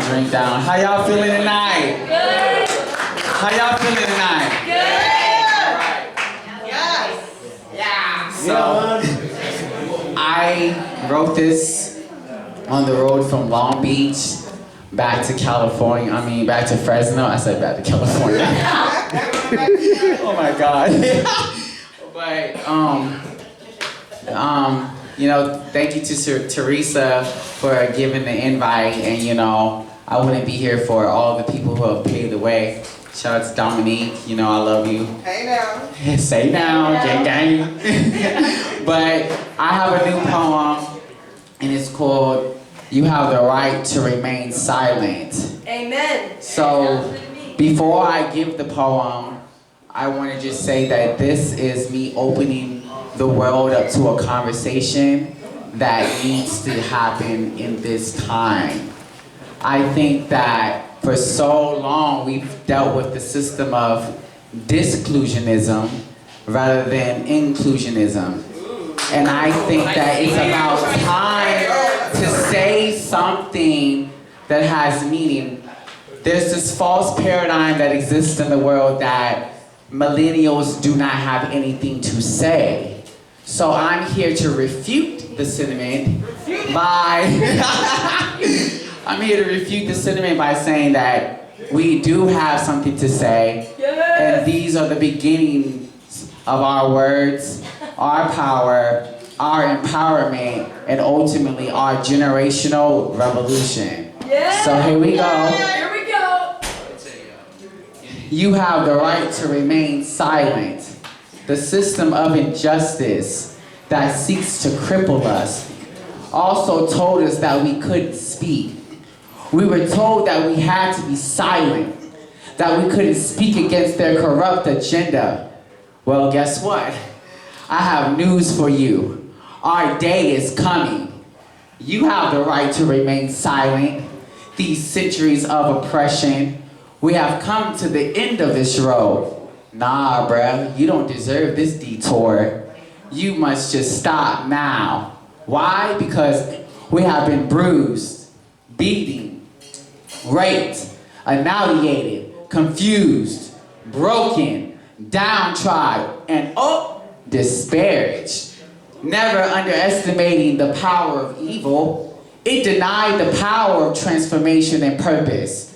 drink down. How y'all feeling tonight? Good. How y'all feeling tonight? Good. Yes. So, I wrote this on the road from Long Beach back to California. Back to Fresno. I said back to California. Oh my God. But, thank you to Teresa for giving the invite, and I wouldn't be here for all the people who have paved the way. Shout out to Dominique, I love you. Hey now. Say now, gang gang. But I have a new poem, and it's called "You Have the Right to Remain Silent." Amen. So, before I give the poem, I want to just say that this is me opening the world up to a conversation that needs to happen in this time. I think that for so long we've dealt with the system of disclusionism rather than inclusionism. And I think that it's about time to say something that has meaning. There's this false paradigm that exists in the world that millennials do not have anything to say. So I'm here to refute the sentiment by saying that we do have something to say, and these are the beginnings of our words, our power, our empowerment, and ultimately our generational revolution. So here we go. Here we go. You have the right to remain silent. The system of injustice that seeks to cripple us also told us that we couldn't speak. We were told that we had to be silent, that we couldn't speak against their corrupt agenda. Well, guess what? I have news for you. Our day is coming. You have the right to remain silent. These centuries of oppression, we have come to the end of this road. Nah, bruh, you don't deserve this detour. You must just stop now. Why? Because we have been bruised, beaten, raped, annihilated, confused, broken, downtrodden, and disparaged. Never underestimating the power of evil, it denied the power of transformation and purpose.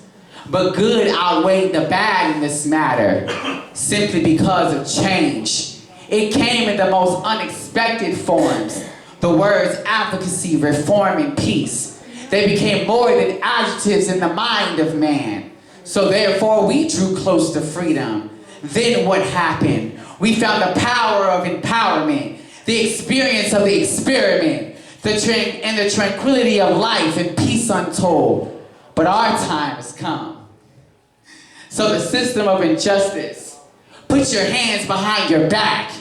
But good outweighed the bad in this matter, simply because of change. It came in the most unexpected forms. The words advocacy, reform, and peace. They became more than adjectives in the mind of man. So therefore we drew close to freedom. Then what happened? We found the power of empowerment, the experience of the experiment, and the tranquility of life and peace untold. But our time has come. So the system of injustice, put your hands behind your back.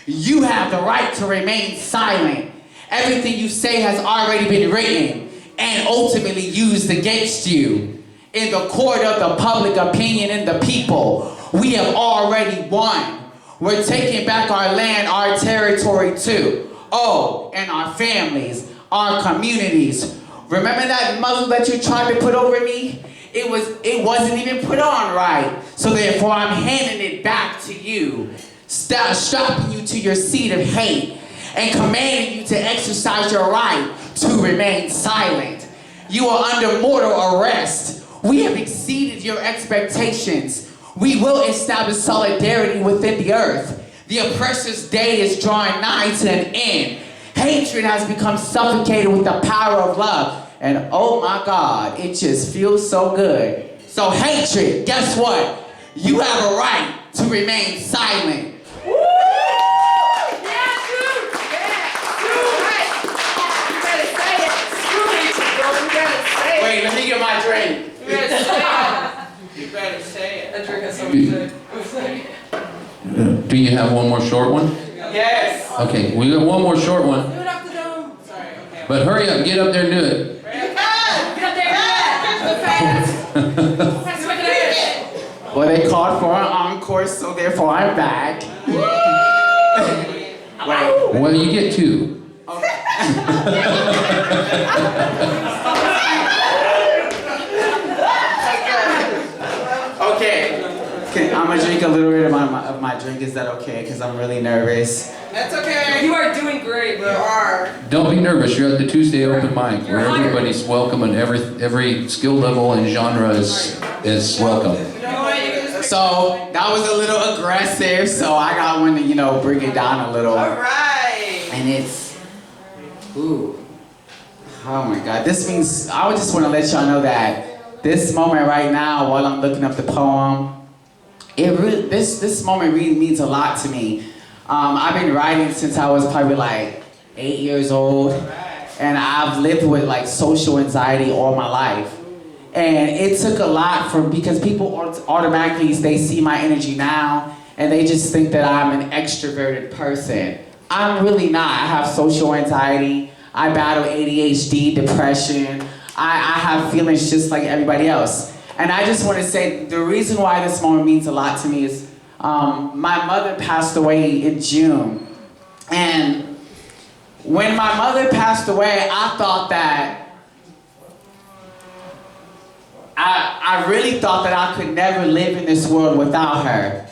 You have the right to remain silent. Everything you say has already been written and ultimately used against you. In the court of the public opinion and the people, we have already won. We're taking back our land, our territory too. Oh, and our families, our communities. Remember that muzzle that you tried to put over me? It wasn't even put on right. So therefore I'm handing it back to you. Strapping you to your seat of hate and commanding you to exercise your right to remain silent. You are under mortal arrest. We have exceeded your expectations. We will establish solidarity within the earth. The oppressor's day is drawing nigh to an end. Hatred has become suffocated with the power of love. And oh my God, it just feels so good. So hatred, guess what? You have a right to remain silent. Woo! Yeah, dude. Right. You better say it. You better say it. Wait, let me get my drink. You better say it. You better say it. That drink has something to say. Do you have one more short one? Yes. Okay, we got one more short one. Do it off the dome. Sorry, okay. But hurry up, get up there and do it. Get up there. Well, they called for an encore, so therefore I'm back. Wait. Well, you get two. Okay. drink a little bit of my drink. Is that okay? Because I'm really nervous. That's okay. You are doing great, You bro. are. Don't be nervous. You're at the Tuesday Open Mic, where everybody's welcome and every skill level and genre is welcome. You know what? You can just So that was a little aggressive. So I got one to bring it down a little. All right. And it's, ooh, oh my God. This means, I would just want to let y'all know that this moment right now, while I'm looking up the poem, this moment really means a lot to me. I've been writing since I was probably like 8 years old, and I've lived with like social anxiety all my life. And it took a lot because people automatically, they see my energy now, and they just think that I'm an extroverted person. I'm really not. I have social anxiety. I battle ADHD, depression. I have feelings just like everybody else. And I just want to say the reason why this moment means a lot to me is my mother passed away in June. And when my mother passed away, I thought that I really thought that I could never live in this world without her.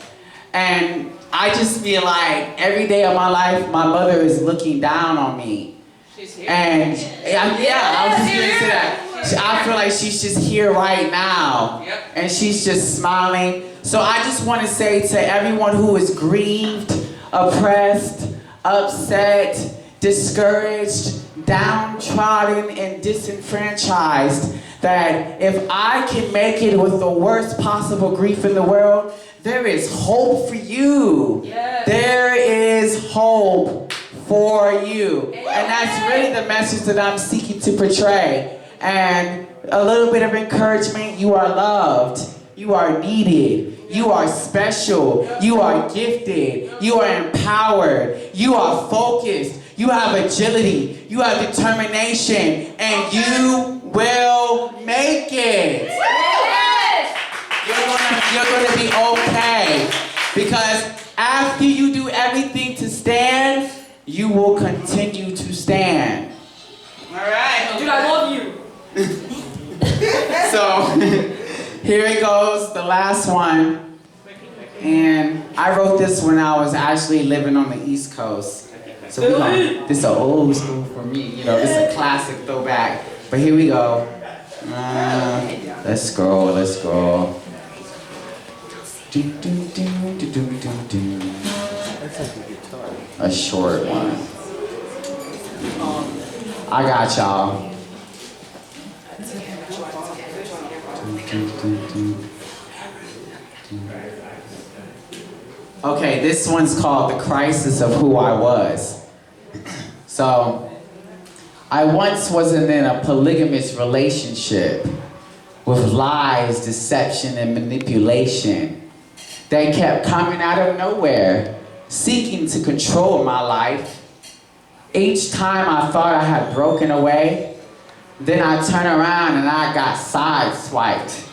And I just feel like every day of my life, my mother is looking down on me. She's here. And yeah, I was just gonna say that. I feel like she's just here right now. Yep. And she's just smiling. So I just want to say to everyone who is grieved, oppressed, upset, discouraged, downtrodden, and disenfranchised, that if I can make it with the worst possible grief in the world, there is hope for you. Yes. There is hope for you. And that's really the message that I'm seeking to portray. And a little bit of encouragement: you are loved, you are needed, you are special, you are gifted, you are empowered, you are focused, you have agility, you have determination, and you will make it. You're gonna be okay. Because after you do everything to stand, you will continue to stand. All right. Dude, I love you. So, here it goes, the last one. And I wrote this when I was actually living on the East Coast. So this is an old school for me, this is a classic throwback. But here we go. Let's scroll. A short one. I got y'all. Okay, this one's called The Crisis of Who I Was. So, I once was in a polygamous relationship with lies, deception, and manipulation. They kept coming out of nowhere, seeking to control my life. Each time I thought I had broken away, then I turned around and I got sideswiped.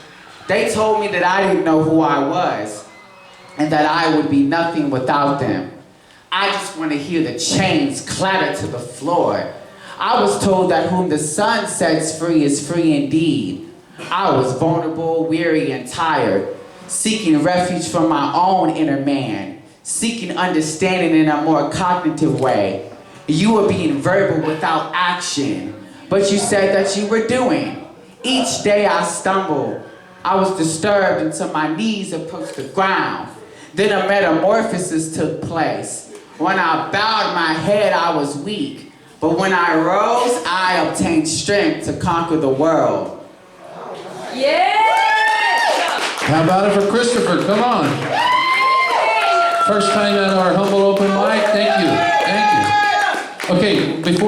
They told me that I didn't know who I was and that I would be nothing without them. I just want to hear the chains clatter to the floor. I was told that whom the sun sets free is free indeed. I was vulnerable, weary, and tired, seeking refuge from my own inner man, seeking understanding in a more cognitive way. You were being verbal without action, but you said that you were doing. Each day I stumbled. I was disturbed until my knees approached the ground. Then a metamorphosis took place. When I bowed my head, I was weak. But when I rose, I obtained strength to conquer the world. Yeah! How about it for Christopher? Come on. First time at our humble open mic. Thank you. Okay, before